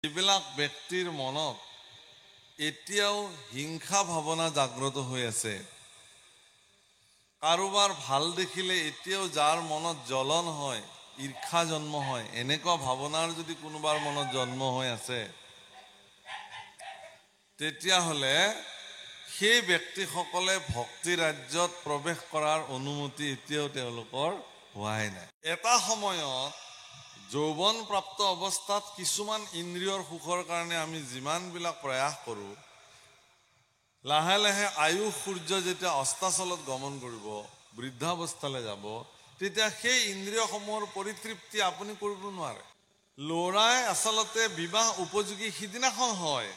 যিবিলাক ব্যক্তিৰ মনত এতিয়াও হিংসা ভাৱনা জাগ্ৰত হৈ আছে, কাৰোবাৰ ভাল দেখিলে এতিয়াও যাৰ মনত জ্বলন হয়, ঈৰ্ষা জন্ম হয়, এনেকুৱা ভাৱনাৰ যদি কোনোবাৰ মনত জন্ম হৈ আছে, তেতিয়াহ'লে সেই ব্যক্তিসকলে ভক্তি ৰাজ্যত প্ৰৱেশ কৰাৰ অনুমতি এতিয়াও তেওঁলোকৰ হোৱাই নাই। এটা সময়ত যৌৱন প্ৰাপ্ত অৱস্থাত কিছুমান ইন্দ্ৰিয়ৰ সুখৰ কাৰণে আমি যিমানবিলাক প্ৰয়াস কৰোঁ, লাহে লাহে আয়ুষ সূৰ্য যেতিয়া অস্তাচলত গমন কৰিব, বৃদ্ধাৱস্থালৈ যাব, তেতিয়া সেই ইন্দ্ৰিয়সমূহৰ পৰিতৃপ্তি আপুনি কৰিব নোৱাৰে। ল'ৰাই আচলতে বিবাহ উপযোগী সিদিনাখন হয়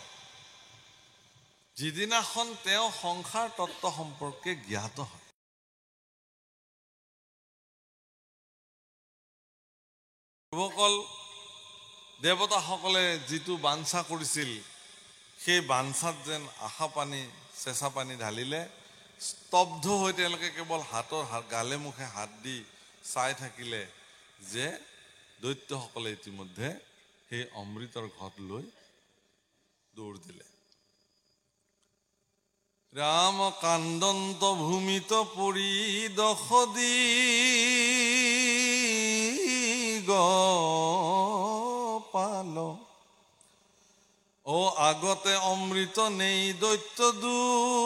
যিদিনাখন তেওঁ সংসাৰ তত্ত্ব সম্পৰ্কে জ্ঞাত হয়। যুৱকল দেৱতাসকলে যিটো বাঞ্ছা কৰিছিল, সেই বাঞ্ছাত যেন আশা পানী চেঁচা পানী ঢালিলে, স্তব্ধ হৈ তেওঁলোকে কেৱল হাতৰ গালে মুখে হাত দি চাই থাকিলে যে দৈত্যসকলে ইতিমধ্যে সেই অমৃতৰ ঘট লৈ দৌৰ দিলে। ৰাম কান্দন্ত ভূমিত পৰিদশ দি গোপাল, ও আগতে অমৃত নেই দৈত্য দুৰাচাৰ,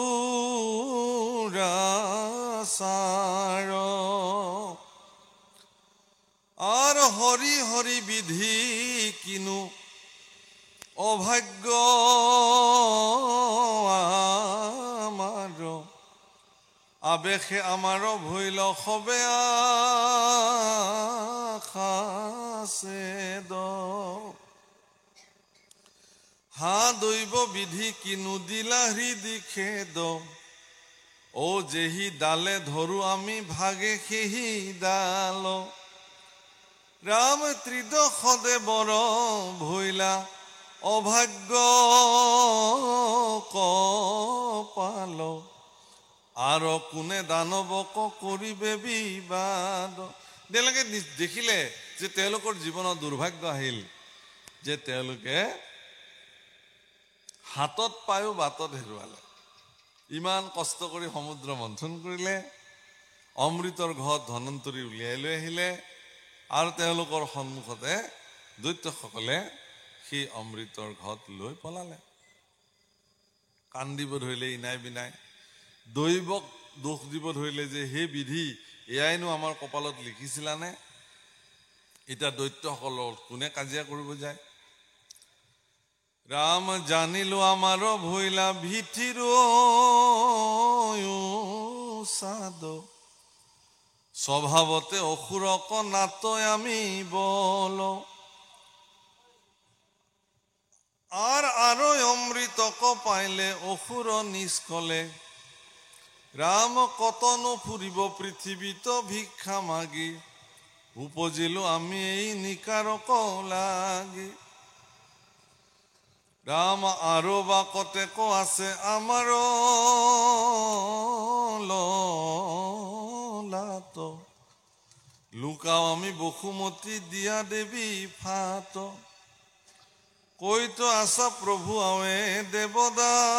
আর হরি হরি বিধি কিনু অভাগ্য আমার, আবেশে আমার ভইল সবে আখাসে দ, হা দৈব বিধি কিনু দিলা হৃদি খেদ, ও যেহি ডালে ধরু আমি ভাগে সেহি ডাল, রাম ত্রিদশ দেবর ভইলা অভাগ্য কপাল, আর কোনে দানৱক কৰিবে বিবাদ। তেওঁলোকে দেখিলে যে তেওঁলোকৰ জীৱনত দুৰ্ভাগ্য আহিল, যে তেওঁলোকে হাতত পায়ো বাটত হেৰুৱালে। ইমান কষ্ট কৰি সমুদ্ৰ মন্থন কৰিলে, অমৃতৰ ঘট ধনন্তৰী উলিয়াই লৈ আহিলে, আৰু তেওঁলোকৰ সন্মুখতে দৈত্যসকলে সেই অমৃতৰ ঘট লৈ পলালে। কান্দিব ধৰিলে ইনাই বিনাই, দৈৱক দোষ দিব ধৰিলে যে হে বিধি, এয়াইনো আমাৰ কপালত লিখিছিলানে? এতিয়া দৈত্যসকলৰ কোনে কাজিয়া কৰিব যায়? ৰাম জানিলো আমাৰ ভইলা ভিঠিৰ সাদ, স্বভাৱতে অসুৰক নাতয় আমি বল, আর আরো অমৃতক পাইলে অসুর নিষ্কলে, রাম কতনো ফুরিব পৃথিবীত ভিক্ষা মাগি, উপজিলো আমি এই নিকারক লাগি। রাম আরো বা কতেক আছে আমার ললাত, লুকাও আমি বসুমতী দিয়া দেবী ফাত, কইতো আসা প্রভু আওয়ে দেবদামোদর,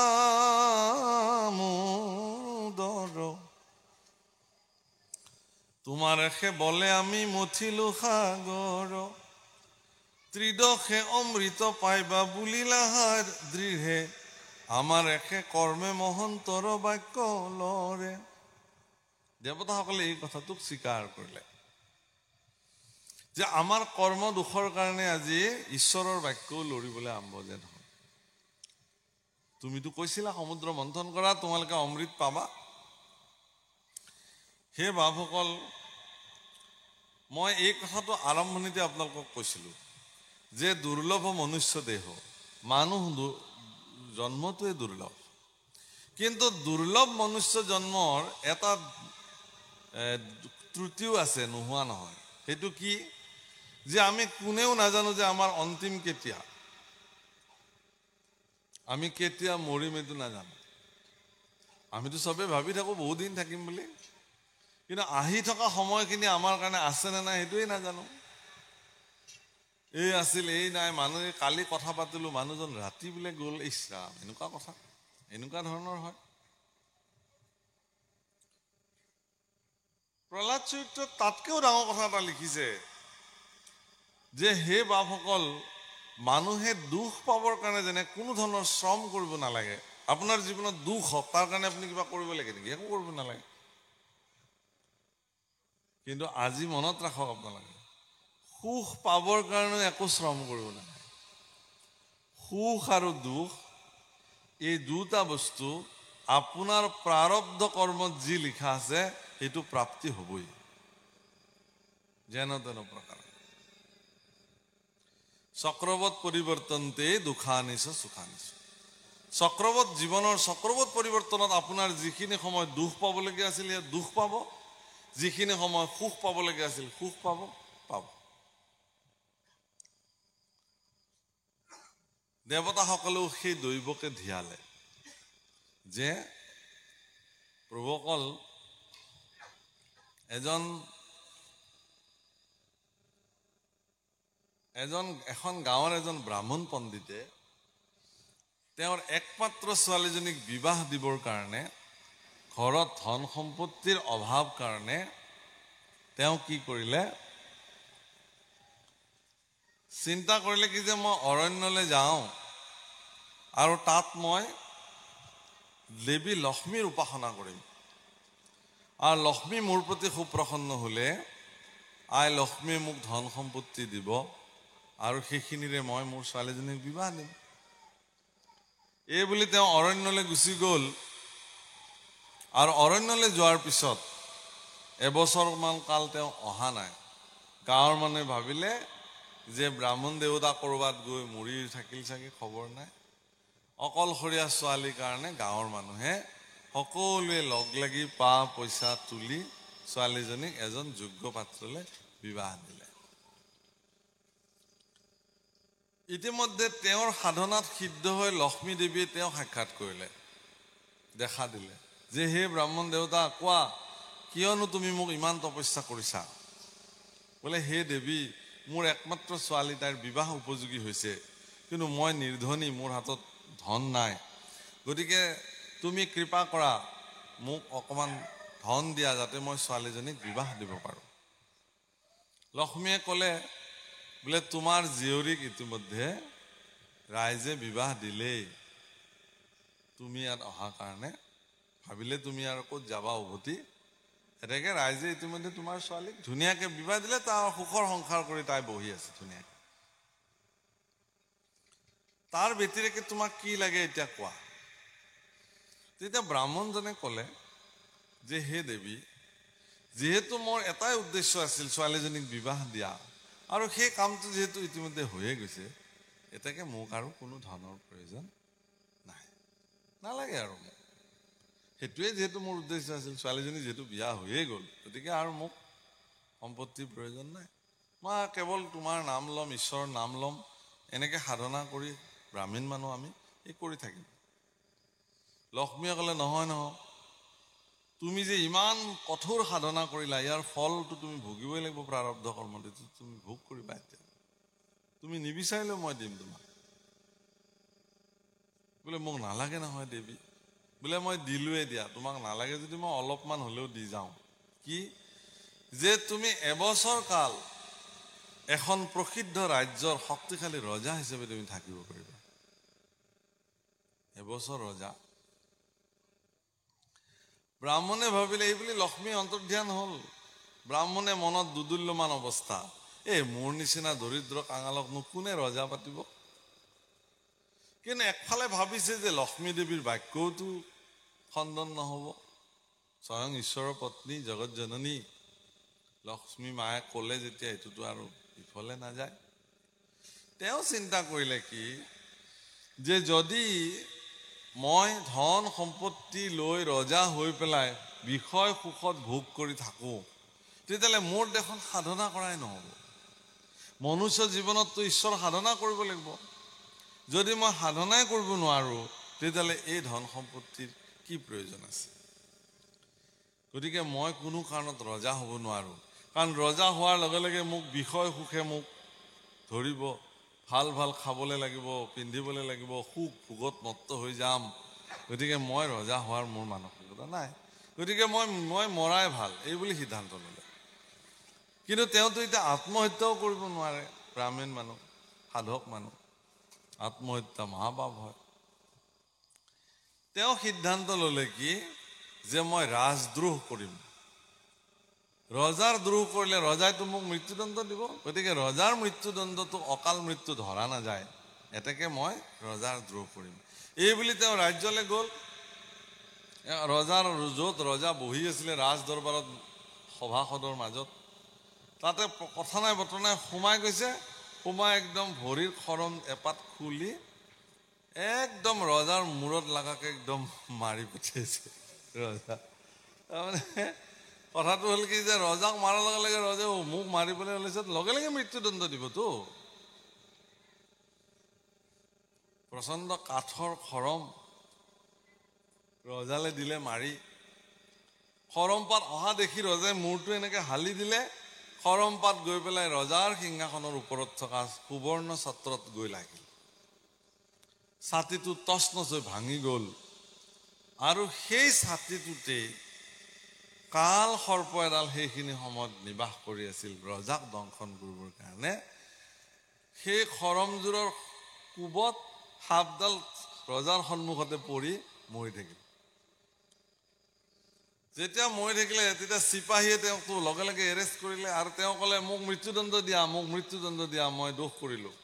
তোমার এসে বলে আমি মথিলু সাগর, ত্রিদশে অমৃত পাইবা বুলিলাহার দৃঢ়ে, আমার এসে কর্মে মহন্তৰ বাক্য লৰে। দেৱতাসকলে এই কথাটোক স্বীকাৰ কৰিলে যে আমাৰ কৰ্ম দুখৰ কাৰণে আজি ঈশ্বৰৰ বাক্যও লৰিবলৈ আৰম্ভ যেন হ'ল। তুমিতো কৈছিলা সমুদ্ৰ মন্থন কৰা, তোমালোকে অমৃত পাবা। হে বাপসকল, মই এই কথাটো আৰম্ভণিতে আপোনালোকক কৈছিলোঁ যে দুৰ্লভ মনুষ্য দেহ, মানুহ জন্মটোৱে দুৰ্লভ, কিন্তু দুৰ্লভ মনুষ্য জন্মৰ এটা ত্ৰুটিও আছে, নোহোৱা নহয়। সেইটো কি? যে আমি কোনেও নাজানো যে আমাৰ অন্তিম কেতিয়া, আমি কেতিয়া মৰিম এইটো নাজানো। আমিতো চবেই ভাবি থাকো বহুত দিন থাকিম বুলি, কিন্তু আহি থকা সময়খিনি আমাৰ কাৰণে আছে নে নাই সেইটোৱে নাজানো। এই আছিল এই নাই মানুহে কালি কথা পাতিলো মানুহজন ৰাতি বোলে গ'ল ইছৰাম এনেকুৱা কথা এনেকুৱা ধৰণৰ হয় প্ৰহ্লাদ চৰিত্ৰত তাতকেও ডাঙৰ কথা এটা লিখিছে যে হে বাপসকল মানুহে দুখ পাবৰ কাৰণে যেনে কোনো ধৰণৰ শ্ৰম কৰিব নালাগে আপোনাৰ জীৱনত দুখ হওক তাৰ কাৰণে আপুনি কিবা কৰিব লাগে নেকি একো কৰিব নালাগে কিন্তু আজি মনত ৰাখক আপোনালোকে সুখ পাবৰ কাৰণে একো শ্ৰম কৰিব নালাগে সুখ আৰু দুখ এই দুটা বস্তু আপোনাৰ প্ৰাৰব্ধ কৰ্মত যি লিখা আছে সেইটো প্ৰাপ্তি হ'বই যেন তেন প্ৰকাৰ চক্ৰৱত পৰিৱৰ্তনতে দুখানিছ সুখানিছ চক্ৰৱত জীৱনৰ চক্ৰৱত পৰিৱৰ্তনত আপোনাৰ যিখিনি সময় দুখ পাবলগীয়া আছিল সেই দুখ পাব যিখিনি সময় সুখ পাবলগীয়া আছিল সুখ পাব দেৱতাসকলেও সেই দৈৱকে ধিয়ালে যে প্ৰভুসকল এখন গাঁৱৰ এজন ব্ৰাহ্মণ পণ্ডিতে তেওঁৰ একমাত্ৰ ছোৱালীজনীক বিবাহ দিবৰ কাৰণে ঘৰত ধন সম্পত্তিৰ অভাৱ কাৰণে তেওঁ কি কৰিলে চিন্তা কৰিলে কি যে মই অৰণ্যলৈ যাওঁ আৰু তাত মই দেৱী লক্ষ্মীৰ উপাসনা কৰিম আৰু লক্ষ্মী মোৰ প্ৰতি খুব প্ৰসন্ন হ'লে আই লক্ষ্মীয়ে মোক ধন সম্পত্তি দিব আৰু সেইখিনিৰে মই মোৰ ছোৱালীজনীক বিবাহ দিম এই বুলি তেওঁ অৰণ্যলৈ গুচি গ'ল আৰু অৰণ্যলৈ যোৱাৰ পিছত এবছৰমান কাল তেওঁ অহা নাই গাঁৱৰ মানুহে ভাবিলে যে ব্ৰাহ্মণ দেৱতা ক'ৰবাত গৈ মৰি থাকিল চাগে খবৰ নাই অকলশৰীয়া ছোৱালীৰ কাৰণে গাঁৱৰ মানুহে সকলোৱে লগ লাগি পইচা তুলি ছোৱালীজনীক এজন যোগ্য পাত্ৰলৈ বিবাহ দিলে ইতিমধ্যে তেওঁৰ সাধনাত সিদ্ধ হৈ লক্ষ্মী দেৱীয়ে তেওঁক সাক্ষাৎ কৰিলে দেখা দিলে যে হে ব্ৰাহ্মণ দেৱতা কোৱা কিয়নো তুমি মোক ইমান তপস্যা কৰিছা বোলে হে দেৱী মোৰ একমাত্ৰ ছোৱালী তাইৰ বিবাহ উপযোগী হৈছে কিন্তু মই নিৰ্ধনী মোৰ হাতত ধন নাই গতিকে তুমি কৃপা কৰা মোক অকমান ধন দিয়া যাতে মই ছোৱালীজনীক বিবাহ দিব পাৰোঁ লক্ষ্মীয়ে ক'লে বোলে তোমাৰ জীয়ৰীক ইতিমধ্যে ৰাইজে বিবাহ দিলেই তুমি ইয়াত অহাৰ কাৰণে ভাবিলে তুমি আৰু ক'ত যাবা উভতি এনেকে ৰাইজে ইতিমধ্যে তোমাৰ ছোৱালীক ধুনীয়াকে বিবাহ দিলে তাৰ সুখৰ সংসাৰ কৰি তাই বহি আছে ধুনীয়াকে তাৰ ব্যতিৰেকে তোমাক কি লাগে এতিয়া কোৱা তেতিয়া ব্ৰাহ্মণজনে ক'লে যে হে দেৱী যিহেতু মোৰ এটাই উদ্দেশ্য আছিল ছোৱালীজনীক বিবাহ দিয়া আৰু সেই কামটো যেহেতু ইতিমধ্যে হৈয়ে গৈছে এটাকে মোক আৰু কোনো ধনৰ প্ৰয়োজন নাই নালাগে আৰু মোক সেইটোৱে যেহেতু মোৰ উদ্দেশ্য আছিল ছোৱালীজনী যেহেতু বিয়া হৈয়ে গ'ল গতিকে আৰু মোক সম্পত্তিৰ প্ৰয়োজন নাই মই কেৱল তোমাৰ নাম ল'ম ঈশ্বৰৰ নাম ল'ম এনেকে সাধনা কৰি ব্ৰাহ্মণ মানুহ আমি এই কৰি থাকিম লক্ষ্মীয়ে ক'লে নহয় তুমি যে ইমান কঠোৰ সাধনা কৰিলা ইয়াৰ ফলটো তুমি ভুগিবই লাগিব প্ৰাৰব্ধ কৰ্মটো তুমি ভোগ কৰিবা এতিয়া তুমি নিবিচাৰিলেও মই দিম তোমাক বোলে মোক নালাগে নহয় দেৱী বোলে মই দিলোৱে দিয়া তোমাক নালাগে যদি মই অলপমান হ'লেও দি যাওঁ কি যে তুমি এবছৰ কাল এখন প্ৰসিদ্ধ ৰাজ্যৰ শক্তিশালী ৰজা হিচাপে তুমি থাকিব পাৰিবা এবছৰ ৰজা ব্ৰাহ্মণে ভাবিলে এই বুলি লক্ষ্মী অন্তৰ্ধান হ'ল ব্ৰাহ্মণে মনত দুদুল্যমান অৱস্থা মোৰ নিচিনা দৰিদ্ৰ কাঙালকনো কোনে ৰজা পাতিব কিন্তু একফালে ভাবিছে যে লক্ষ্মী দেৱীৰ বাক্যওতো খণ্ডন নহ'ব স্বয়ং ঈশ্বৰৰ পত্নী জগত জননী লক্ষ্মী মায়ে ক'লে যেতিয়া এইটোতো আৰু ইফালে নাযায় তেওঁ চিন্তা কৰিলে কি যে যদি মই ধন সম্পত্তি লৈ ৰজা হৈ পেলাই বিষয় সুখত ভোগ কৰি থাকোঁ তেতিয়াহ'লে মোৰ দেখোন সাধনা কৰাই নহ'ব মনুষ্য জীৱনততো ঈশ্বৰ সাধনা কৰিব লাগিব যদি মই সাধনাই কৰিব নোৱাৰোঁ তেতিয়াহ'লে এই ধন সম্পত্তিৰ কি প্ৰয়োজন আছে গতিকে মই কোনো কাৰণত ৰজা হ'ব নোৱাৰোঁ কাৰণ ৰজা হোৱাৰ লগে লগে মোক বিষয় সুখে মোক ধৰিব, ভাল ভাল খাবলৈ লাগিব, পিন্ধিবলৈ লাগিব, সুখ ভোগত মত্ত হৈ যাম, গতিকে মই ৰজা হোৱাৰ মোৰ মানসিকতা নাই, গতিকে মই মৰাই ভাল, এই বুলি সিদ্ধান্ত ল'লে। কিন্তু তেওঁতো এতিয়া আত্মহত্যাও কৰিব নোৱাৰে, ব্ৰাহ্মণ মানুহ, সাধক মানুহ, আত্মহত্যা মহাপাপ হয়। তেওঁ সিদ্ধান্ত ল'লে কি, যে মই ৰাজদ্ৰোহ কৰিম, ৰজাৰ দ্ৰোহ কৰিলে ৰজাইতো মোক মৃত্যুদণ্ড দিব, গতিকে ৰজাৰ মৃত্যুদণ্ডটো অকাল মৃত্যু ধৰা নাযায়, এতেকে মই ৰজাৰ দ্ৰোহ কৰিম, এই বুলি তেওঁ ৰাজ্যলৈ গ'ল। ৰজাৰ য'ত ৰজা বহি আছিলে ৰাজ দৰবাৰত, সভাসদৰ মাজত, তাতে কথা নাই বতৰা নাই সোমাই গৈছে, সোমাই একদম ভৰিৰ খৰম এপাত খুলি একদম ৰজাৰ মূৰত লাগাকে একদম মাৰি পঠিয়াইছে ৰজা। তাৰমানে কথাটো হ'ল কি, যে ৰজাক মাৰাৰ লগে লগে ৰজাই মোক মাৰিবলৈ ওলাইছে, লগে লগে মৃত্যুদণ্ড দিবতো। প্ৰচণ্ড কাঠৰ খৰম ৰজালে দিলে মাৰি, খৰম পাত অহা দেখি ৰজাই মূৰটো এনেকে হালি দিলে, খৰম পাত গৈ পেলাই ৰজাৰ সিংহাসনৰ ওপৰত থকা সুবৰ্ণ ছত্ৰত গৈ লাগিল, ছাতিটো তছনছ হৈ ভাঙি গ'ল, আৰু সেই ছাতিটোতে কাল সৰ্প এডাল সেইখিনি সময়ত নিবাস কৰি আছিল ৰজাক দংশন কৰিবৰ কাৰণে। সেই খৰমজোৰৰ কোবত সাপডাল ৰজাৰ সন্মুখতে পৰি মৰি থাকিল। যেতিয়া মৰি থাকিলে, তেতিয়া চিপাহীয়ে তেওঁকতো লগে লগে এৰেষ্ট কৰিলে, আৰু তেওঁ ক'লে মোক মৃত্যুদণ্ড দিয়া, মোক মৃত্যুদণ্ড দিয়া, মই দোষ কৰিলোঁ।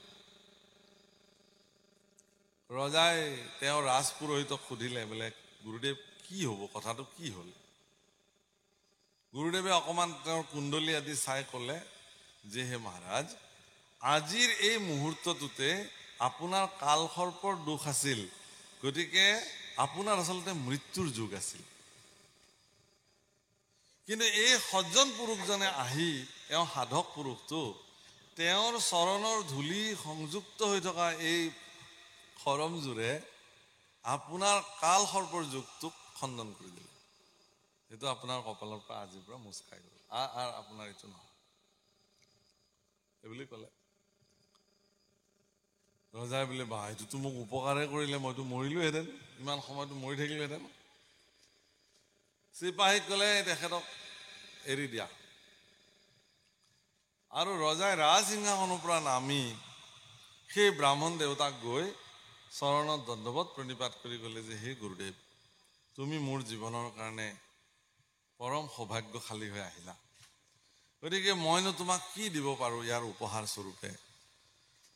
ৰজাই তেওঁ ৰাজপুৰোহিতক সুধিলে, বোলে গুৰুদেৱ কি হ'ব, কথাটো কি হ'ল? গুৰুদেৱে অকণমান তেওঁৰ কুণ্ডলী আদি চাই ক'লে যে, হে মহাৰাজ, আজিৰ এই মুহূৰ্তটোতে আপোনাৰ কালসৰ্পৰ দোষ আছিল, গতিকে আপোনাৰ আচলতে মৃত্যুৰ যুগ আছিল। কিন্তু এই সজ্জন পুৰুষজনে আহি, তেওঁ সাধক পুৰুষটো, তেওঁৰ চৰণৰ ধূলি সংযুক্ত হৈ থকা এই খৰমজোৰে আপোনাৰ কালসৰ্পৰ যুগটোক খণ্ডন কৰি দিলে। সেইটো আপোনাৰ কপালৰ পৰা আজিৰ পৰা মোচ খাই গ'ল, আপোনাৰ এইটো নহয়, এইবুলি ক'লে। ৰজাই বোলে, বা এইটোতো মোক উপকাৰে কৰিলে, মইতো মৰিলোহেঁতেন, ইমান সময়তো মৰি থাকিলোহেঁতেন। চিপাহীক ক'লে তেখেতক এৰি দিয়া, আৰু ৰজাই ৰাজসিংহাসনৰ পৰা নামি সেই ব্ৰাহ্মণ দেৱতাক গৈ চৰণত দণ্ডৱত প্ৰণিপাত কৰি ক'লে যে, হে গুৰুদেৱ, তুমি মোৰ জীৱনৰ কাৰণে পৰম সৌভাগ্যশালী হৈ আহিলা, গতিকে মইনো তোমাক কি দিব পাৰোঁ ইয়াৰ উপহাৰ স্বৰূপে,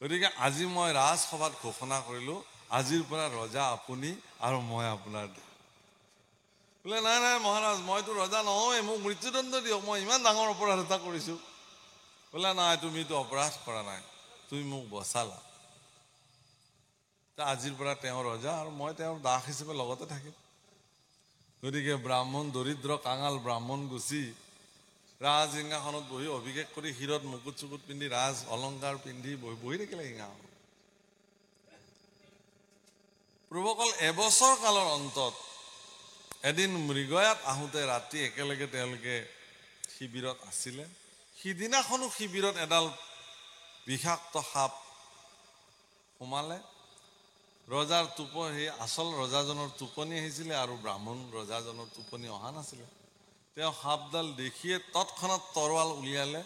গতিকে আজি মই ৰাজসভাত ঘোষণা কৰিলোঁ, আজিৰ পৰা ৰজা আপুনি আৰু মই আপোনাৰ। বোলে নাই নাই মহাৰাজ, মইতো ৰজা নহওঁৱে, মোক মৃত্যুদণ্ড দিয়ক, মই ইমান ডাঙৰ অপৰাধ এটা কৰিছোঁ। বোলে নাই, তুমিতো অপৰাধ কৰা নাই, তুমি মোক বচালা, আজিৰ পৰা তেওঁ ৰজা আৰু মই তেওঁৰ দাস হিচাপে লগতে থাকিম। গতিকে ব্ৰাহ্মণ, দৰিদ্ৰ কাঙাল ব্ৰাহ্মণ গুচি ৰাজসিংহাসনত বহি অভিষেক কৰি, শিৰত মুকুট চুকুট পিন্ধি, ৰাজ অলংকাৰ পিন্ধি বহি থাকিলে সিংহাসনত। প্ৰভুসকল, এবছৰ কালৰ অন্তত এদিন মৃগয়াত আহোঁতে ৰাতি একেলগে তেওঁলোকে শিবিৰত আছিলে, সিদিনাখনো শিবিৰত এডাল বিষাক্ত সাপ সোমালে। ৰজাৰ সেই আচল ৰজাজনৰ টোপনি আহিছিলে, আৰু ব্ৰাহ্মণ ৰজাজনৰ টোপনি অহা নাছিলে। তেওঁ সাপডাল দেখিয়ে তৎক্ষণাত তৰোৱাল উলিয়ালে,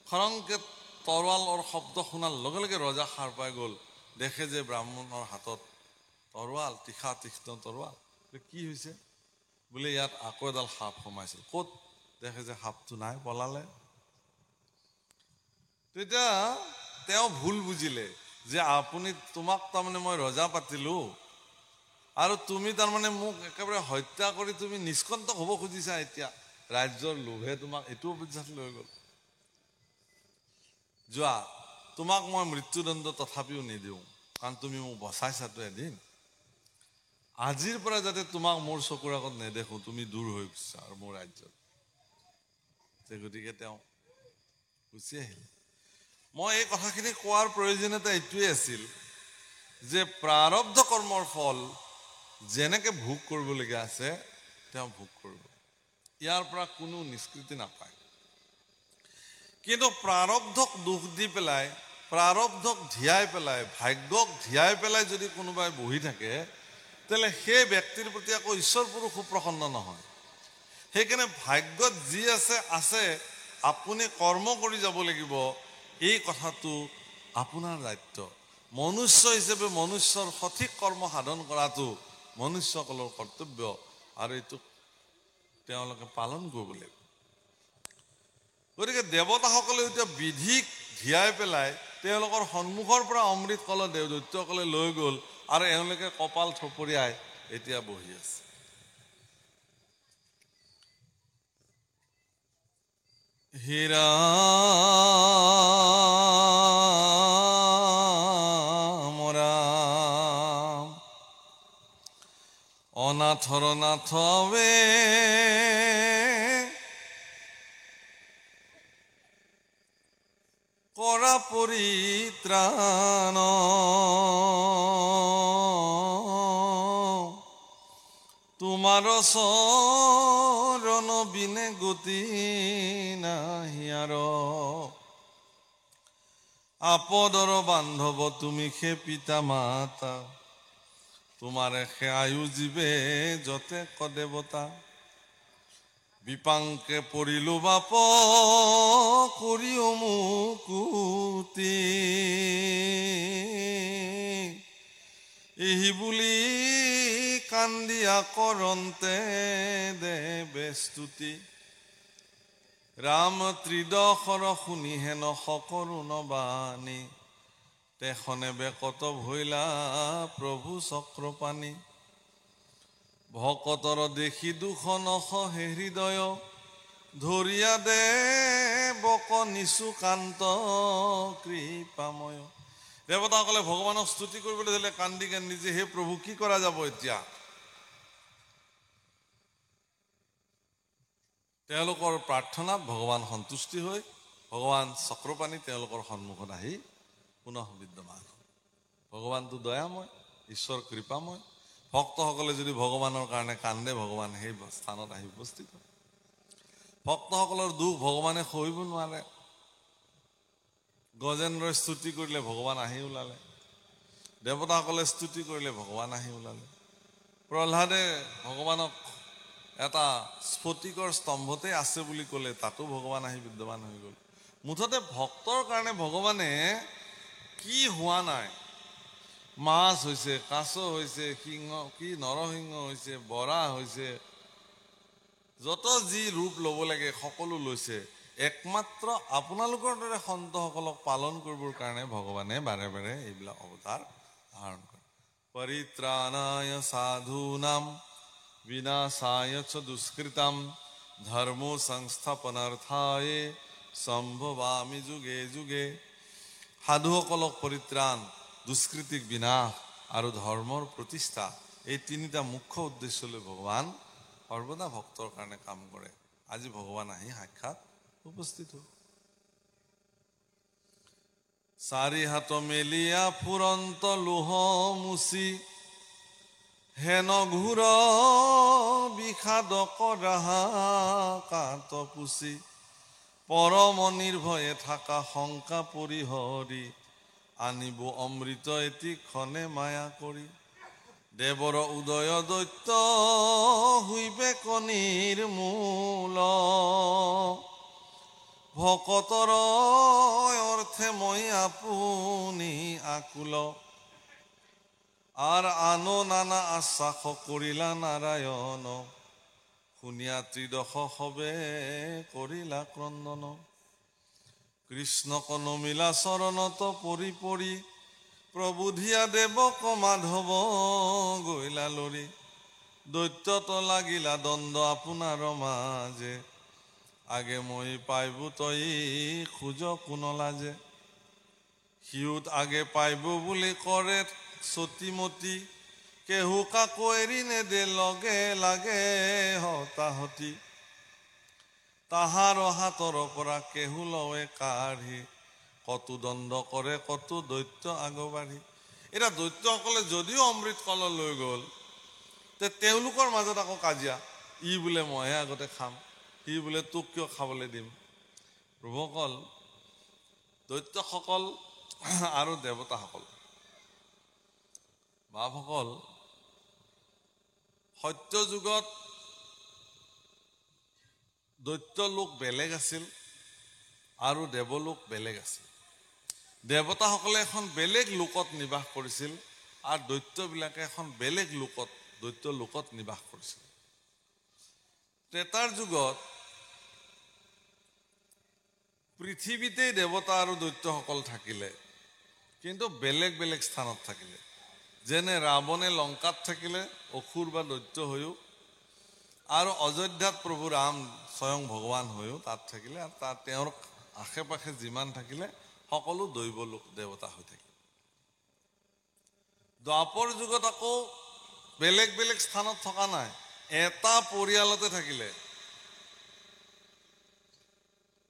খৰংকে তৰোৱালৰ শব্দ শুনাৰ লগে লগে ৰজা সাৰ পাই গ'ল, দেখে যে ব্ৰাহ্মণৰ হাতত তৰোৱাল, তীক্ষ্ণ তৰোৱাল। কি হৈছে বোলে, ইয়াত আকৌ এডাল সাপ সোমাইছিল। ক'ত? দেখে যে সাপটো নাই, পলালে। তেতিয়া তেওঁ ভুল বুজিলে যে, তোমাক তাৰমানে মই ৰজা পাতিলোঁ, আৰু তুমি তাৰমানে মোক একেবাৰে হত্যা কৰি তুমি নিষ্কণ্টক হ'ব খুজিছা। এতিয়া ৰাজ্যৰ লোভে তোমাক এইটো অৱস্থাত লৈ গ'ল। যোৱা, তোমাক মই মৃত্যুদণ্ড তথাপিও নিদিওঁ, কাৰণ তুমি মোক বচাইছাতো এদিন। আজিৰ পৰা যাতে তোমাক মোৰ চকুৰ আগত নেদেখো, তুমি দূৰ হৈ গৈছা আৰু মোৰ ৰাজ্যত। গতিকে তেওঁ গুচি আহিলে। মই এই কথাখিনি কোৱাৰ প্ৰয়োজনীয়তা এইটোৱে আছিল যে, প্ৰাৰব্ধ কৰ্মৰ ফল যেনেকে ভোগ কৰিবলগীয়া আছে তেওঁ ভোগ কৰিব, ইয়াৰ পৰা কোনো নিষ্কৃতি নাপায়। কিন্তু প্ৰাৰব্ধক দোষ দি পেলাই প্ৰাৰব্ধক ধিয়াই পেলাই, ভাগ্যক ধিয়াই পেলাই যদি কোনোবাই বহি থাকে, তেতিয়াহ'লে সেই ব্যক্তিৰ প্ৰতি আকৌ ঈশ্বৰ পুৰুষ সুপ্ৰসন্ন নহয়। সেইকাৰণে ভাগ্যত যি আছে, আপুনি কৰ্ম কৰি যাব লাগিব। এই কথাটো আপোনাৰ দায়িত্ব। মনুষ্য হিচাপে মনুষ্যৰ সঠিক কৰ্ম সাধন কৰাটো মনুষ্যসকলৰ কৰ্তব্য, আৰু এইটো তেওঁলোকে পালন কৰিব লাগিব। গতিকে দেৱতাসকলে এতিয়া বিধিক ধিয়াই পেলাই তেওঁলোকৰ সন্মুখৰ পৰা অমৃত কল দৈত্যসকলে লৈ গ'ল, আৰু এওঁলোকে কপাল থপৰিয়াই এতিয়া বহি আছে। হীৰা অনাথৰ নাথ বে কৰা পৰিত্ৰাণ, তোমাৰ চৰণ বিনে গতি নাহি আৰ, আপদৰ বান্ধৱ তুমি সে পিতা মাতা, তোমাৰে সে আয়ু জীৱে যতে কদেৱতা, বিপাংকে পৰিলো বাপ কৰিও মুকুতি, এই বুলি কান্দিয়া কৰন্তে দেৱে স্তুতি, ৰাম ত্ৰিদশৰ শুনি হেন সকৰুণ বাণী, তেখনে বেকত ভৈলা প্ৰভু চক্ৰপাণী, ভকতৰ দেখি দুখন হে হৃদয়, ধৰিয়া দেৱক নিচু কান্ত কৃপাময়। দেৱতাসকলে ভগৱানক স্তুতি কৰিবলৈ ধৰিলে কান্দি কান্দি, যে হে প্ৰভু কি কৰা যাব এতিয়া? তেওঁলোকৰ প্ৰাৰ্থনাত ভগৱান সন্তুষ্টি হৈ ভগৱান চক্ৰপাণী তেওঁলোকৰ সন্মুখত আহি পুনঃ বিদ্যমান। ভগৱানটো দয়াময়, ঈশ্বৰ কৃপাময়। ভক্তসকলে যদি ভগৱানৰ কাৰণে কান্দে, ভগৱান সেই স্থানত আহি উপস্থিত হয়। ভক্তসকলৰ দুখ ভগৱানে সহিব নোৱাৰে। গজেন্দ্ৰই স্তুতি কৰিলে ভগৱান আহি ওলালে, দেৱতাসকলে স্তুতি কৰিলে ভগৱান আহি ওলালে, প্ৰহ্লাদে ভগৱানক এটা স্ফটিকৰ স্তম্ভতে আছে বুলি ক'লে, তাতো ভগৱান আহি বিদ্যমান হৈ গ'ল। মুঠতে ভক্তৰ কাৰণে ভগৱানে কি হোৱা নাই, মাছ হৈছে, কাছ হৈছে, সিংহ কি নৰসিংহ হৈছে, বৰাহ হৈছে, যত যি ৰূপ ল'ব লাগে সকলো লৈছে। একমাত্ৰ আপোনালোকৰ দৰে সন্তসকলক পালন কৰিবৰ কাৰণে ভগৱানে বাৰে বাৰে এইবিলাক অৱতাৰ ধাৰণ কৰে। পৰিত্ৰাণায় সাধূনাম বিনাশায় চ দুষ্কৃতাম ধৰ্ম সংস্থাপনাৰ্থায়ে সম্ভৱামি যুগে যুগে। সাধুসকলক পৰিত্ৰাণ, দুষ্কৃতিক বিনাশ আৰু ধৰ্মৰ প্ৰতিষ্ঠা, এই তিনিটা মুখ্য উদ্দেশ্যলৈ ভগৱান সৰ্বদা ভক্তৰ কাৰণে কাম কৰে। আজি ভগৱান আহি সাক্ষাৎ উপস্থিত হ'ল। চাৰি হাত মেলিয়া ফুৰন্ত লোহ মুচি, হেন ঘূৰ বিষাদ কৰাহা কাত পুচি, পৰম নিৰ্ভয়ে থাকা শংকা পৰিহৰি, আনিব অমৃত এটি ক্ষণে মায়া কৰি। দেৱৰ উদয় দৈত্য হুইবে কণীৰ মূল, ভকতৰ অৰ্থে মই আপুনি আকুল। আৰ আনো নানা আশ্বাস কৰিলা নাৰায়ণ, শুনিয়া ত্ৰিদশ হবে কৰিলা ক্ৰন্দন। কৃষ্ণক নমিলা চৰণত পৰি পৰি, প্ৰবোধিয়া দেৱক মাধৱ গৈলা লৰি। দৈত্যত লাগিলা দণ্ড আপোনাৰ মাজে, আগে মই পাইব তই খোজ কোন লাজে। সিউত আগে পাইব বুলি কৰে সতীমতী, কেহু কাকো এৰি নেদে লগে লাগে হতাহতি। তাহাৰ হাতৰ পৰা কেহু লৱে কাঢ়ি, কতো দণ্ড কৰে কতো দৈত্য আগবাঢ়ি। এতিয়া দৈত্যসকলে যদিও অমৃত কল লৈ গ'ল, তেওঁলোকৰ মাজত আকৌ কাজিয়া। ই বোলে মইহে আগতে খাম, সি বোলে তোক কিয় খাবলৈ দিম। প্ৰভুসকল, দৈত্যসকল আৰু দেৱতাসকল। বাপসকল, সত্য যুগত দৈত্য লোক বেলেগ আছিল আৰু দেৱলোক বেলেগ আছিল। দেৱতাসকলে এখন বেলেগ লোকত নিবাস কৰিছিল আৰু দৈত্যবিলাকে এখন বেলেগ দৈত্য লোকত নিবাস কৰিছিল। ত্ৰেতাৰ যুগত পৃথিৱীতেই দেৱতা আৰু দৈত্যসকল থাকিলে, কিন্তু বেলেগ বেলেগ স্থানত থাকিলে। যেনে ৰাৱণে লংকাত থাকিলে অসুৰ বা দৈত্য হৈও, আৰু অযোধ্যাত প্ৰভু ৰাম স্বয়ং ভগৱান হৈও তাত থাকিলে, আৰু তাত তেওঁৰ আশে পাশে যিমান থাকিলে সকলো দৈৱ লোক দেৱতা হৈ থাকিল। দ্বাপৰ যুগত আকৌ বেলেগ বেলেগ স্থানত থকা নাই, এটা পৰিয়ালতে থাকিলে।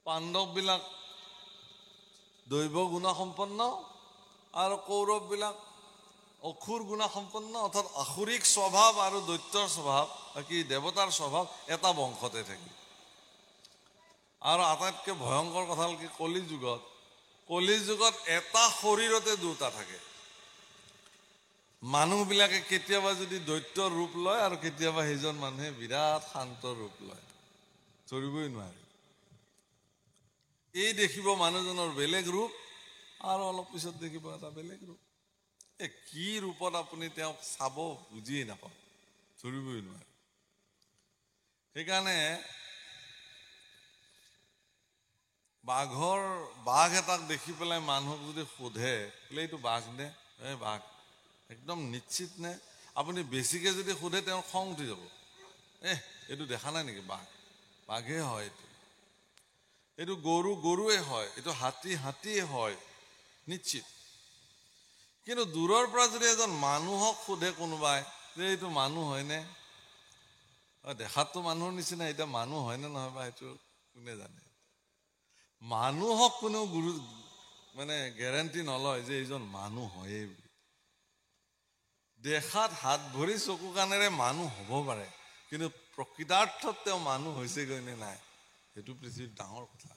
পাণ্ডৱবিলাক দৈৱ গুণসম্পন্ন আৰু কৌৰৱবিলাক অসুৰ গুণসম্পন্ন, অৰ্থাৎ আসুৰিক স্বভাৱ আৰু দৈত্যৰ স্বভাৱ কি দেৱতাৰ স্বভাৱ এটা বংশতে থাকিল। আৰু আটাইতকৈ ভয়ংকৰ কথা হ'ল কি, কলি যুগত এটা শৰীৰতে দুটা থাকে। মানুহবিলাকে কেতিয়াবা যদি দৈত্যৰ ৰূপ লয় আৰু কেতিয়াবা সেইজন মানুহে বিৰাট শান্ত ৰূপ লয়, ধৰিবই নোৱাৰে। এই দেখিব মানুহজনৰ বেলেগ ৰূপ আৰু অলপ পিছত দেখিব এটা বেলেগ ৰূপ। কি ৰূপত আপুনি তেওঁক চাব বুজিয়েই নাপাব, ধৰিবই নোৱাৰে। সেইকাৰণে বাঘ এটাক দেখি পেলাই মানুহক যদি সোধে বোলে এইটো বাঘ নে, বাঘ একদম নিশ্চিত নে? আপুনি বেছিকে যদি সোধে তেওঁৰ খং উঠি যাব। এইটো দেখা নাই নেকি বাঘ? বাঘে হয়। এইটো গৰুৱে হয়, এইটো হাতীয়ে হয়, নিশ্চিত। কিন্তু দূৰৰ পৰা যদি এজন মানুহক সোধে কোনোবাই যে এইটো মানুহ হয়নে, দেখাততো মানুহৰ নিচিনা, এতিয়া মানুহ হয়নে নহয় বা সেইটো কোনে জানে। মানুহক কোনেও গেৰেণ্টি নলয় যে এইজন মানুহ হয়েই বুলি। দেখাত হাত ভৰি চকু কাণেৰে মানুহ হ'ব পাৰে, কিন্তু প্ৰকৃতাৰ্থত তেওঁ মানুহ হৈছেগৈ নে নাই, সেইটো পৃথিৱীত ডাঙৰ কথা।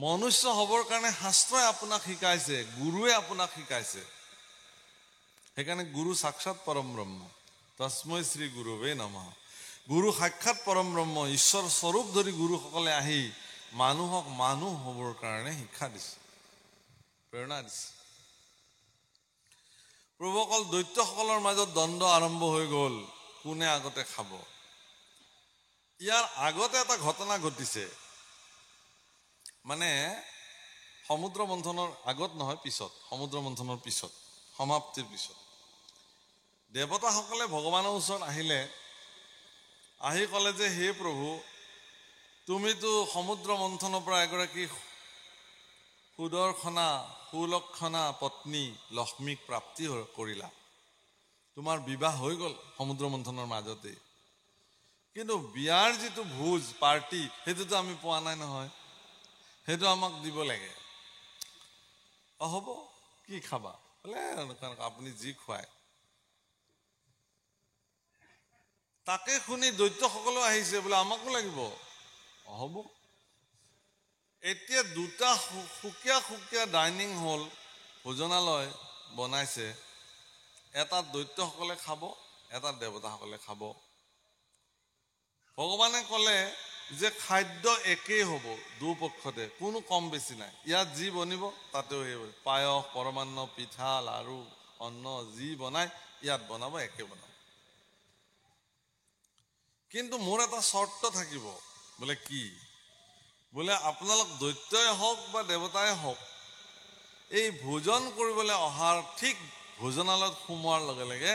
মনুষ্য হ'বৰ কাৰণে শাস্ত্ৰই আপোনাক শিকাইছে, গুৰুৱে আপোনাক শিকাইছে। সেইকাৰণে গুৰু সাক্ষাৎ পৰম ব্ৰহ্ম, তস্मै শ্ৰী গুৰুৱে নমঃ। গুৰু সাক্ষাৎ পৰম ব্ৰহ্ম, ঈশ্বৰ স্বৰূপ ধৰি গুৰুসকলে আহি মানুহক মানুহ হ'বৰ কাৰণে শিক্ষা দিছে, প্ৰেৰণা দিছে। প্ৰভুসকল, দৈত্যসকলৰ মাজত দ্বন্দ্ব আৰম্ভ হৈ গ'ল, কোনে আগতে খাব। ইয়াৰ আগতে এটা ঘটনা ঘটিছে, মানে সমুদ্ৰ মন্থনৰ আগত নহয়, পিছত, সমুদ্ৰ মন্থনৰ পিছত, সমাপ্তিৰ পিছত দেৱতাসকলে ভগৱানৰ ওচৰত আহিলে, আহি ক'লে যে হে প্ৰভু, তুমিতো সমুদ্ৰ মন্থনৰ পৰা এগৰাকী সুদৰ্শনা সুলক্ষণা পত্নী লক্ষ্মীক প্ৰাপ্তি কৰিলা, তোমাৰ বিবাহ হৈ গ'ল সমুদ্ৰ মন্থনৰ মাজতে, কিন্তু বিয়াৰ যিটো ভোজ পাৰ্টি সেইটোতো আমি পোৱা নাই নহয়, সেইটো আমাক দিব লাগে। হ'ব, কি খাবা? বোলে আপুনি যি খুৱায়। তাকে শুনি দৈত্যসকলো আহিছে, বোলে আমাকো লাগিব। হ'ব। এতিয়া দুটা সুকীয়া ডাইনিং হল, ভোজনালয় বনাইছে, এটা দৈত্যসকলে খাব, এটা দেৱতাসকলে খাব। ভগৱানে ক'লে যে খাদ্য একেই হ'ব দুপক্ষতে, কোনো কম বেছি নাই। ইয়াত যি বনিব তাতেও সেই পায়স, পৰমান্ন, পিঠা, লাৰু, অন্ন যি বনাই ইয়াত বনাব, একে বনাব। কিন্তু মোৰ এটা চৰ্ত থাকিব। বোলে কি? বোলে আপোনালোক দৈত্যই হওক বা দেৱতাই হওক, এই ভোজন কৰিবলৈ অহাৰ ঠিক ভোজনালয়ত সোমোৱাৰ লগে লগে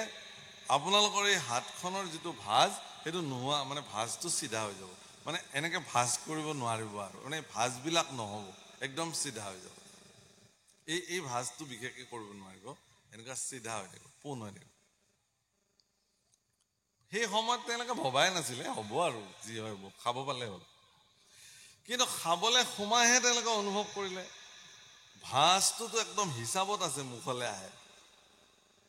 আপোনালোকৰ এই হাতখনৰ যিটো ভাঁজ, সেইটো নোহোৱা, মানে ভাঁজটো চিধা হৈ যাব। মানে এনেকে ভাঁজ কৰিব নোৱাৰিব আৰু, মানে ভাঁজবিলাক নহ'ব, একদম চিধা হৈ যাব। এই ভাঁজটো বিশেষকৈ কৰিব নোৱাৰিব, এনেকুৱা চিধা হৈ থাকিব, পোন হৈ থাকিব। সেই সময়ত তেওঁলোকে ভবাই নাছিলে, হ'ব আৰু যি হয় হ'ব, খাব পালে হ'ল। কিন্তু খাবলৈ সোমাইহে তেওঁলোকে অনুভৱ কৰিলে ভাঁজটোতো একদম হিচাপত আছে, মুখলৈ আহে।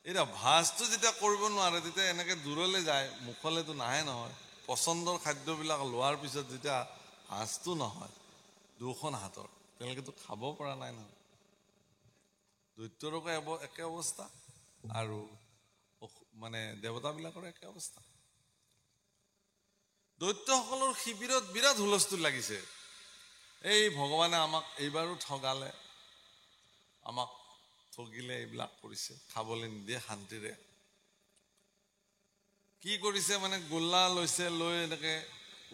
এতিয়া ভাঁজটো যেতিয়া কৰিব নোৱাৰে, তেতিয়া এনেকে দূৰলৈ যায়, মুখলৈতো নাহে নহয়। পচন্দৰ খাদ্যবিলাক লোৱাৰ পিছত যেতিয়া ভাঁজটো নহয় দুখন হাতৰ, তেওঁলোকেতো খাব পৰা নাই নহয়। দৈত্যৰকো একে অৱস্থা আৰু মানে দেৱতাবিলাকৰ একে অৱস্থা। দৈত্যসকলৰ শিবিৰত বিৰাট হুলস্থুল লাগিছে। এই ভগৱানে আমাক এইবাৰো ঠগালে, আমাক ঠগিলে, এইবিলাক কৰিছে, খাবলৈ নিদিয়ে শান্তিৰে। কি কৰিছে মানে গোল্লা লৈছে, লৈ এনেকে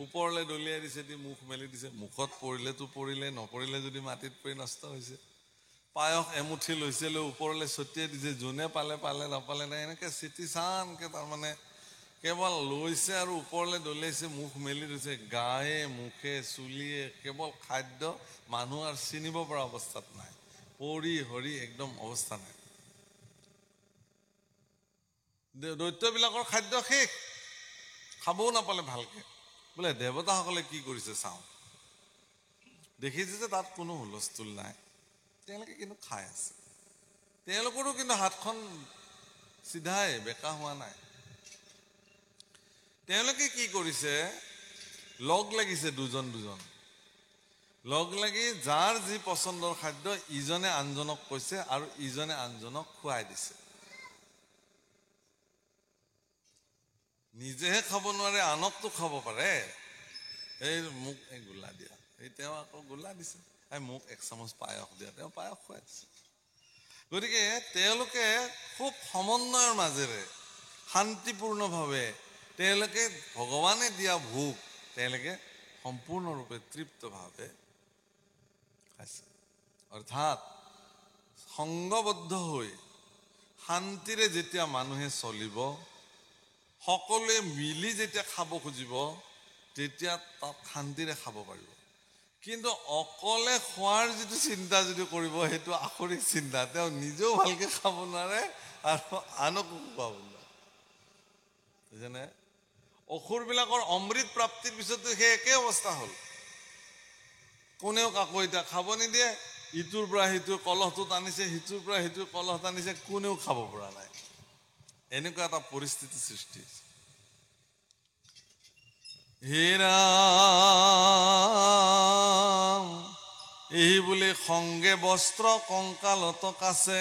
ওপৰলৈ দলিয়াই দিছে, দি মুখ মেলি দিছে। মুখত পৰিলেতো পৰিলে, নপৰিলে যদি মাটিত পৰি নষ্ট হৈছে। পায়স এমুঠি লৈছে, লৈ ওপৰলৈ ছটিয়াই দিছে, যোনে পালে পালে, নাপালে নাই, এনেকে চিটি চানকে তাৰমানে কেৱল লৈছে আৰু ওপৰলৈ দলিয়াইছে, মুখ মেলি দিছে। গায়ে মুখে চুলিয়ে কেৱল খাদ্য, মানুহ আৰু চিনিব পৰা অৱস্থাত নাই, পৰি হৰি একদম অৱস্থা নাই। দৈত্যবিলাকৰ খাদ্য শেষ, খাবও নাপালে ভালকে। বোলে দেৱতাসকলে কি কৰিছে চাওঁ। দেখিছে যে তাত কোনো হুলস্থুল নাই, তেওঁলোকে কিন্তু খাই আছে। তেওঁলোকৰো কিন্তু হাতখন চিধাই, বেকা হোৱা নাই। তেওঁলোকে কি কৰিছে, লগ লাগিছে দুজন দুজন, লগ লাগি যাৰ যি পচন্দৰ খাদ্য ইজনে আনজনক কৈছে আৰু ইজনে আনজনক খুৱাই দিছে। নিজেহে খাব নোৱাৰে, আনকতো খাব পাৰে। এই মোক এই গোল্লা দিয়া, এই তেওঁ আকৌ গোল্লা দিছে, মোক এক চামুচ পায়স দিয়া, তেওঁ পায়স খুৱাই দিছে। গতিকে তেওঁলোকে খুব সমন্বয়ৰ মাজেৰে শান্তিপূৰ্ণভাৱে তেওঁলোকে ভগৱানে দিয়া ভোগ তেওঁলোকে সম্পূৰ্ণৰূপে তৃপ্তভাৱে খাইছে। অৰ্থাৎ সংগবদ্ধ হৈ শান্তিৰে যেতিয়া মানুহে চলিব, সকলোৱে মিলি যেতিয়া খাব খুজিব, তেতিয়া তাত শান্তিৰে খাব পাৰিব। কিন্তু অকলে খোৱাৰ যিটো চিন্তা যদি কৰিব, সেইটো আসৰিক চিন্তা। তেওঁ নিজেও ভালকে খাব নোৱাৰে আৰু আনকো খুৱাব নোৱাৰে। বুজিছেনে? অসুৰবিলাকৰ অমৃত প্ৰাপ্তিৰ পিছতো সেই একে অৱস্থা হ'ল। কোনেও কাকো এতিয়া খাব নিদিয়ে, ইটোৰ পৰা সিটোৰ কলহটো টানিছে, সিটোৰ পৰা সিটোৰ কলহ টানিছে, কোনেও খাব পৰা নাই। এনেকুৱা এটা পৰিস্থিতি সৃষ্টি হৈছে। হে ৰাম, এই বুলি সংগে বস্ত্ৰ কংকালত কাছে,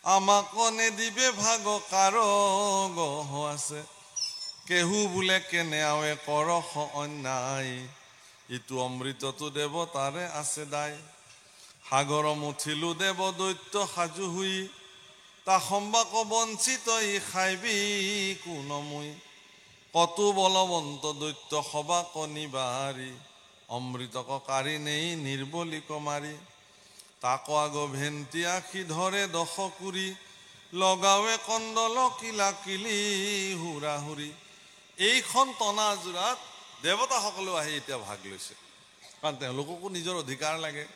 আমাক নেদিবে ভাগ কাৰ গহ আছে। কেহু বোলে কেনে আৱে কৰস অন্যায়, ইটো অমৃততো দেৱতাৰে আছে দায়। সাগৰ মুঠিলো দেৱ দৈত্য সাজু হুই, তা সম্বাক বঞ্চিত ই খাইবি কোনমুই। কতো বলবন্ত দৈত্য সবাক নিবাৰি, অমৃতক কাৰি নেই নিৰ্বলিক মাৰি। তাক আগ ভেন্তি আখি ধৰে দশ কুৰি, লগাৱে কণ্ডল কিলা কিলি হুৰা হুৰি। এইখন টনাজোৰাত দেৱতাসকলেও আহি এতিয়া ভাগ লৈছে, কাৰণ তেওঁলোককো নিজৰ অধিকাৰ লাগে।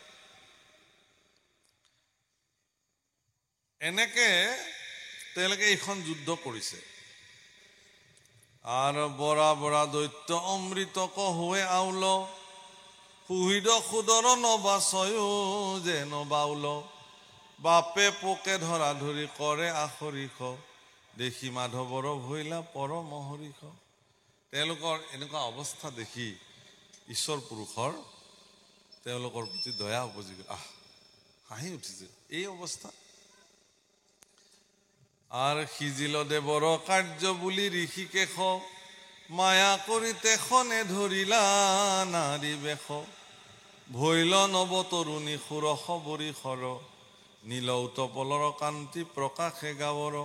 এনেকে তেওঁলোকে এইখন যুদ্ধ কৰিছে। আৰু বৰা বৰা দৈত্য অমৃতক হৈ আউল, সুহৃদ সুদৰ নবাচয়ো যে নবাউল। বাপে পোকে ধৰা ধৰি কৰে আখৰিষ, দেখি মাধৱৰ ভৈলা পৰম হৰিষ। তেওঁলোকৰ এনেকুৱা অৱস্থা দেখি ঈশ্বৰ পুৰুষৰ তেওঁলোকৰ প্ৰতি দয়া উপজি গ'ল। হাঁহি উঠিছে, এই অৱস্থা। আৰু সিজিল দেৱৰ কাৰ্য বুলি ঋষিকেশ, মায়া কৰি তেখনে ধৰিলা নাৰী বেশ। ভৈল নৱ তৰুণী সুৰস বৰিশৰ, নীল উতপলৰ কান্তি প্ৰকাশে গাৱৰ।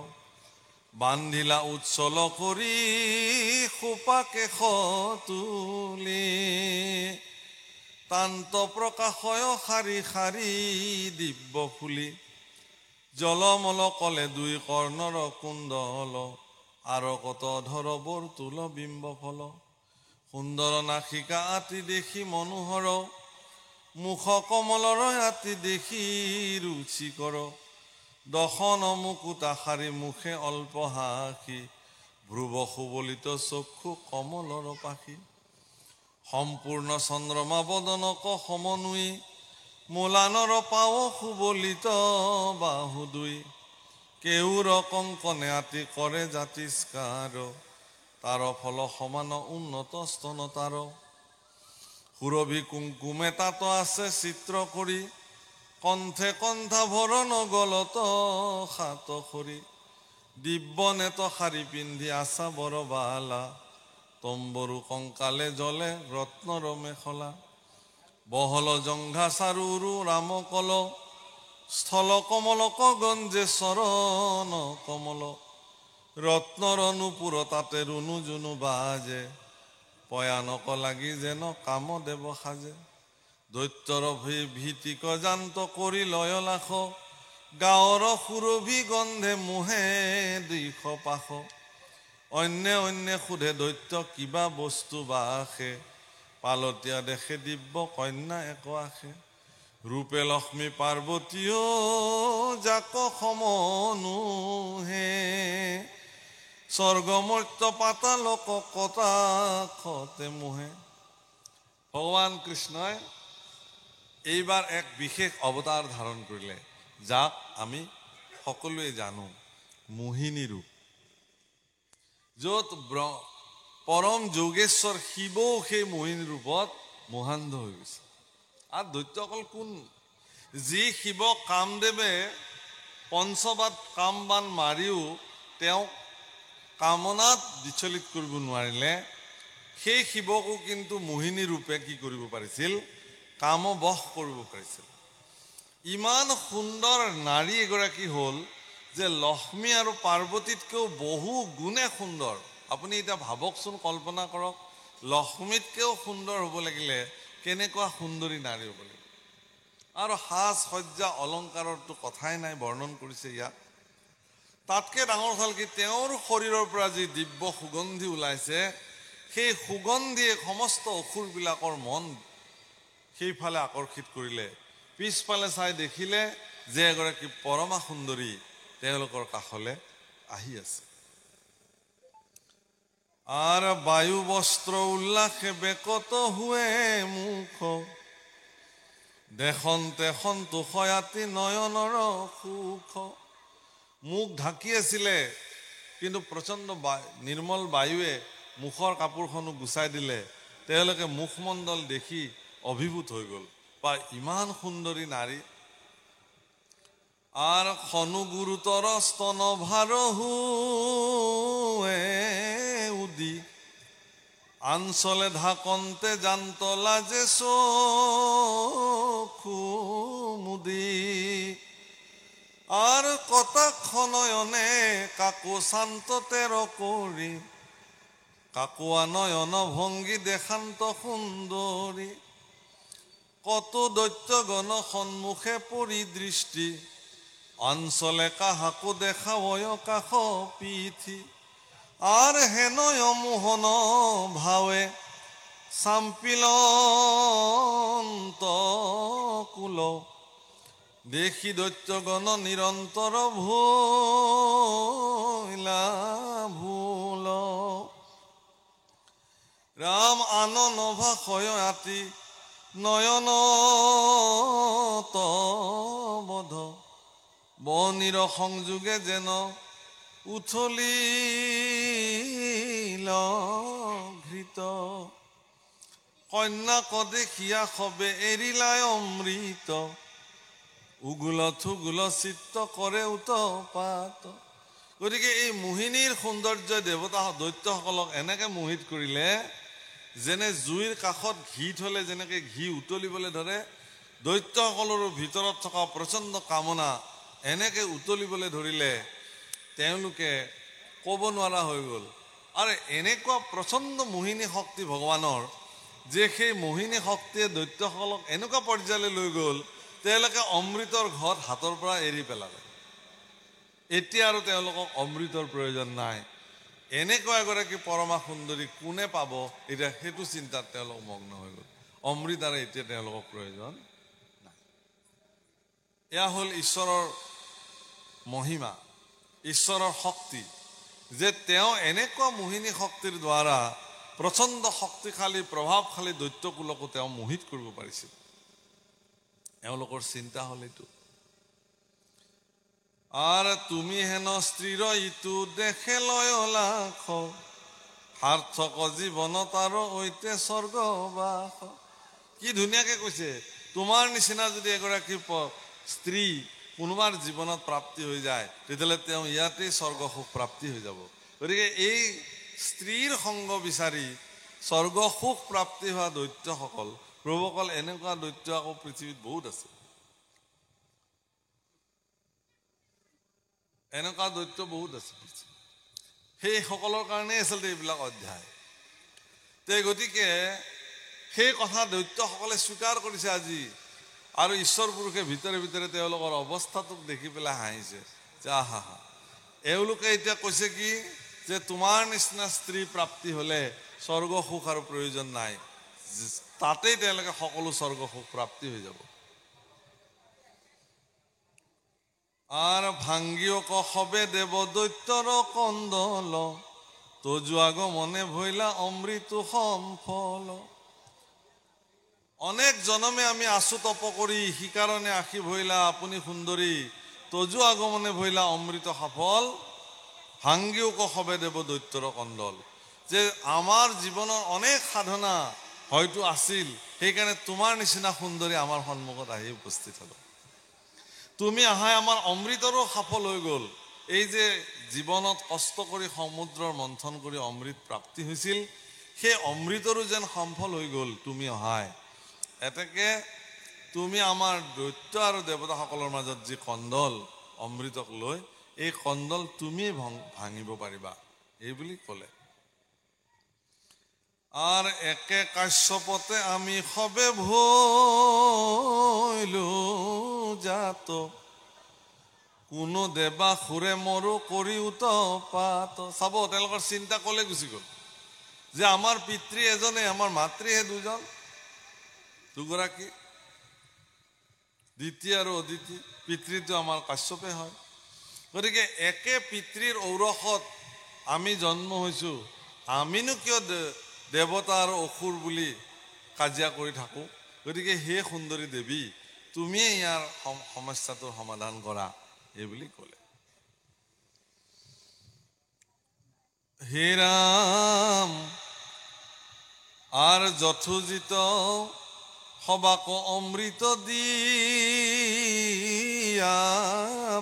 বান্ধিলা উচ্ছল কৰি সোপা কেশ তুলি, তান্ত প্ৰকাশয় শাৰী শাৰী দিব্য ফুলি। জলমল কলে দুই কৰ্ণৰ কুণ্ডল, আৰকত ধৰ বৰ্তুল বিম্ব ফল। সুন্দৰ নাসিকা আতি দেখি মনোহৰ, মুখ কমলৰ আতি দেখি ৰুচিকৰ। দশন মুকুতা শাৰী মুখে অল্প হাসি, ভ্ৰুৱ সুবলিত চক্ষু কমলৰ পাখি। সম্পূৰ্ণ চন্দ্ৰমা বদনক সমনুই, মোলানৰ পাৱ সুবলিত বাহু দুই। কেউৰ কংকনে আতি কৰে জাতিস্কাৰ, তাৰ ফল সমান উন্নত স্তন তাৰ। সুৰভি কুংকুমে তাত আছে চিত্ৰ কৰি, কণ্ঠে কণ্ঠা ভৰণ গলত সাত খৰি দিব্য নেত শাৰী পিন্ধি আছা বৰ বালা তম্বৰু কংকালে জলে ৰত্নৰ মেখলা বহল জংঘা চাৰুৰু ৰাম কল স্থল কমলক গঞ্জে চৰণ কমল ৰত্নৰ নুপুৰ তাতে ৰুণু জুনু বাজে পয়ানক লাগি যেন কাম দেৱ সাজে দৈত্যৰ ভীতিক জান্ত কৰি লয় লাখ গাঁৱৰ সুৰভি গন্ধে মোহে দিশ পাশ অন্যে অন্যে সোধে দৈত্য কিবা বস্তু বা আশে পালতীয়া দেখে দিব্য কন্যা এক আশে ৰূপে লক্ষ্মী পাৰ্বতীও জাক সমনু হে স্বৰ্গমৰ্ত্য পাতালক কটাক্ষতে মোহে। ভগৱান কৃষ্ণই এইবাৰ এক বিশেষ অৱতাৰ ধাৰণ কৰিলে, যাক আমি সকলোৱে জানো, মোহিনী ৰূপ। য'ত পৰম যোগেশ্বৰ শিৱও সেই মোহিনী ৰূপত মোহান্ধ হৈ গৈছে। আৰু দৈত্যসকল কোন? যি শিৱক কামদেৱে পঞ্চবাদ কামবান মাৰিও তেওঁক কামনাত বিচলিত কৰিব নোৱাৰিলে, সেই শিৱকো কিন্তু মোহিনী ৰূপে কি কৰিব পাৰিছিল? কামবশ কৰিব পাৰিছিল। ইমান সুন্দৰ নাৰী এগৰাকী হ'ল যে লক্ষ্মী আৰু পাৰ্বতীতকৈও বহু গুণে সুন্দৰ। আপুনি এতিয়া ভাবকচোন, কল্পনা কৰক, লক্ষ্মীতকৈও সুন্দৰ হ'ব লাগিলে কেনেকুৱা সুন্দৰী নাৰী হ'ব লাগিব। আৰু সাজ সজ্জা অলংকাৰৰতো কথাই নাই, বৰ্ণন কৰিছে ইয়াত। তাতকৈ ডাঙৰ হ'ল কি, তেওঁৰ শৰীৰৰ পৰা যি দিব্য সুগন্ধি ওলাইছে, সেই সুগন্ধিয়ে সমস্ত অসুৰবিলাকৰ মন সেইফালে আকৰ্ষিত কৰিলে। পিছফালে চাই দেখিলে যে এগৰাকী পৰমা সুন্দৰী তেওঁলোকৰ কাষলৈ আহি আছে। আৰ বায়ু বস্ত্ৰ উল্লাসে বেকত হুয়ে মুখ দেখন্তে সন্তোষয়াতি নয়নৰ সুখ। মুখ ঢাকি আছিলে, কিন্তু প্ৰচণ্ড নিৰ্মল বায়ুৱে মুখৰ কাপোৰখনো গুচাই দিলে। তেওঁলোকে মুখমণ্ডল দেখি অভিভূত হৈ গ'ল, বা ইমান সুন্দৰী নাৰী। আৰ খনু গুৰুতৰ স্তন ভাৰহু উদি আঞ্চলে ঢাকন্তে জান্ত লাজে চক্ষু মুদি। আৰ কটাক্ষ নয়নে কাকো শান্ত তেৰ কৰি কাকোৱা নয়ন ভংগী দেশান্ত সুন্দৰী। কত দৈত্যগণ সন্মুখে পৰি দৃষ্টি অঞ্চলে কাহাকো দেখাবয় কাষ পিঠি। আৰ হেনয় মোহন ভাৱে চাম্পিলন্ত কুল দেখি দৈত্যগণ নিৰন্তৰ ভৈলা ভুল। ৰাম আনন ভাষয় আতি নয়ন বধ বনিৰ সংযোগে যেন উথলিল ঘৃত। কন্যাক দেখিয়া সবে এৰিলাই অমৃত উগুল থুগুল চিত্ত কৰে উৎপাত। গতিকে এই মোহিনীৰ সৌন্দৰ্যই দেৱতা দৈত্যসকলক এনেকে মোহিত কৰিলে, যেনে জুইৰ কাষত ঘি থলে যেনেকে ঘি উতলিবলৈ ধৰে, দৈত্যসকলৰো ভিতৰত থকা প্ৰচণ্ড কামনা এনেকে উতলিবলৈ ধৰিলে, তেওঁলোকে ক'ব নোৱাৰা হৈ গ'ল। আৰু এনেকুৱা প্ৰচণ্ড মোহিনী শক্তি ভগৱানৰ, যে সেই মোহিনী শক্তিয়ে দৈত্যসকলক এনেকুৱা পৰ্যায়লৈ লৈ গ'ল, তেওঁলোকে অমৃতৰ ঘট হাতৰ পৰা এৰি পেলালে। এতিয়া আৰু তেওঁলোকক অমৃতৰ প্ৰয়োজন নাই। এনেকুৱা এগৰাকী পৰমা সুন্দৰী কোনে পাব, এতিয়া সেইটো চিন্তাত তেওঁলোক মগ্ন হৈ গ'ল। অমৃত আৰু এতিয়া তেওঁলোকক প্ৰয়োজন নাই। এয়া হ'ল ঈশ্বৰৰ মহিমা, ঈশ্বৰৰ শক্তি, যে তেওঁ এনেকুৱা মোহিনী শক্তিৰ দ্বাৰা প্ৰচণ্ড শক্তিশালী প্ৰভাৱশালী দৈত্যকুলকো তেওঁ মোহিত কৰিব পাৰিছিল। এওঁলোকৰ চিন্তা হ'ল এইটো। আৰ তুমি হেন স্ত্ৰীৰ ইটো দেখে লয় লাখ সাৰ্থক জীৱন তাৰ ঐতে স্বৰ্গবাস। কি ধুনীয়াকে কৈছে, তোমাৰ নিচিনা যদি এগৰাকী স্ত্ৰী কোনোবাৰ জীৱনত প্ৰাপ্তি হৈ যায় তেতিয়াহ'লে তেওঁ ইয়াতেই স্বৰ্গ সুখ প্ৰাপ্তি হৈ যাব। গতিকে এই স্ত্ৰীৰ সংগ বিচাৰি স্বৰ্গ সুখ প্ৰাপ্তি হোৱা দৈত্যসকল, প্ৰভুসকল, এনেকুৱা দৈত্য আকৌ পৃথিৱীত বহুত আছে। এনেকুৱা দৈত্য বহুত আছে। সেইসকলৰ কাৰণেই আচলতে এইবিলাক অধ্যায়। গতিকে সেই কথা দৈত্যসকলে স্বীকাৰ কৰিছে আজি, আৰু ঈশ্বৰ পুৰুষে ভিতৰে ভিতৰে তেওঁলোকৰ অৱস্থাটোক দেখি পেলাই হাঁহিছে যে আহা হা। এওঁলোকে এতিয়া কৈছে কি যে তোমাৰ নিচিনা স্ত্ৰী প্ৰাপ্তি হ'লে স্বৰ্গ সুখ আৰু প্ৰয়োজন নাই, তাতেই তেওঁলোকে সকলো স্বৰ্গ সুখ প্ৰাপ্তি হৈ যাব। আর ভাঙ্গিও কবে দেব দৈত্যর কন্দল, তজু আগমনে ভইলা অমৃত সম্ফল। অনেক জনমে আমি আছো তপ করি, সিকারণে আখি ভইলা আপুনি সুন্দরী, তজু আগমনে ভইলা অমৃত সফল। ভাঙ্গিও কবে দেব দৈত্যর কন্দল, যে আমার জীবনের অনেক সাধনা হয়তো আছিল, সেইকাৰণে তোমাৰ নিচিনা সুন্দৰী আমাৰ সন্মুখত আহি উপস্থিত হল। তুমি আহাই আমাৰ অমৃতৰো সফল হৈ গ'ল। এই যে জীৱনত কষ্ট কৰি সমুদ্ৰৰ মন্থন কৰি অমৃত প্ৰাপ্তি হৈছিল, সেই অমৃতৰো যেন সফল হৈ গ'ল তুমি অহাই। এতেকে তুমি আমাৰ দৈত্য আৰু দেৱতাসকলৰ মাজত যি কন্দল অমৃতক লৈ, এই কন্দল তুমি ভাঙিব পাৰিবা, এই বুলি ক'লে। আৰ একে কাশ্যপতে আমি সবে ভইলো জাত, কোনো দেবা সুৰে মৰো কৰি উৎপাত। চাব, তেওঁলোকৰ চিন্তা কলে গুচি গ'ল যে আমাৰ পিতৃ এজনে, আমাৰ মাতৃহে দুগৰাকী, দ্বিতীয় আৰু অদিতি। পিতৃটো আমাৰ কাশ্যপে হয়। গতিকে একে পিতৃৰ ঔৰসত আমি জন্ম হৈছো, আমিনো কিয় দেৱতা আৰু অসুৰ বুলি কাজিয়া কৰি থাকো? গতিকে হে সুন্দৰী দেৱী, তুমিয়ে ইয়াৰ সমস্যাটোৰ সমাধান কৰা, এই বুলি ক'লে। হে ৰাম আর যথোচিত সবাক অমৃত দিয়া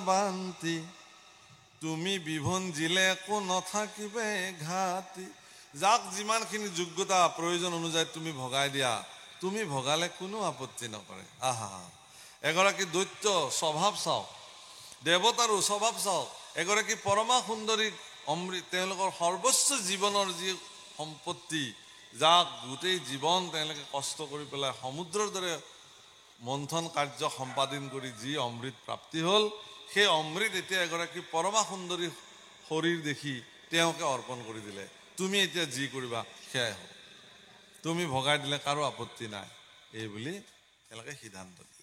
বান্তি, তুমি বিভন জিলে একো নাথাকিবে ঘাটি। যাক যিমানখিনি যোগ্যতা প্ৰয়োজন অনুযায়ী তুমি ভগাই দিয়া, তুমি ভগালে কোনো আপত্তি নকৰে। আহা, এগৰাকী দৈত্য স্বভাৱ চাওক, দেৱতাৰো স্বভাৱ চাওক। এগৰাকী পৰমা সুন্দৰীক অমৃত, তেওঁলোকৰ সৰ্বোচ্চ জীৱনৰ যি সম্পত্তি, যাক গোটেই জীৱন তেওঁলোকে কষ্ট কৰি পেলাই সমুদ্ৰৰ দৰে মন্থন কাৰ্য সম্পাদন কৰি যি অমৃত প্ৰাপ্তি হ'ল, সেই অমৃত এতিয়া এগৰাকী পৰমা সুন্দৰী শৰীৰ দেখি তেওঁকে অৰ্পণ কৰি দিলে। তুমি এতিয়া যি কৰিবা সেয়াই হ'ব, তুমি ভগাই দিলে কাৰো আপত্তি নাই, এই বুলি তেওঁলোকে সিদ্ধান্ত দিয়ে।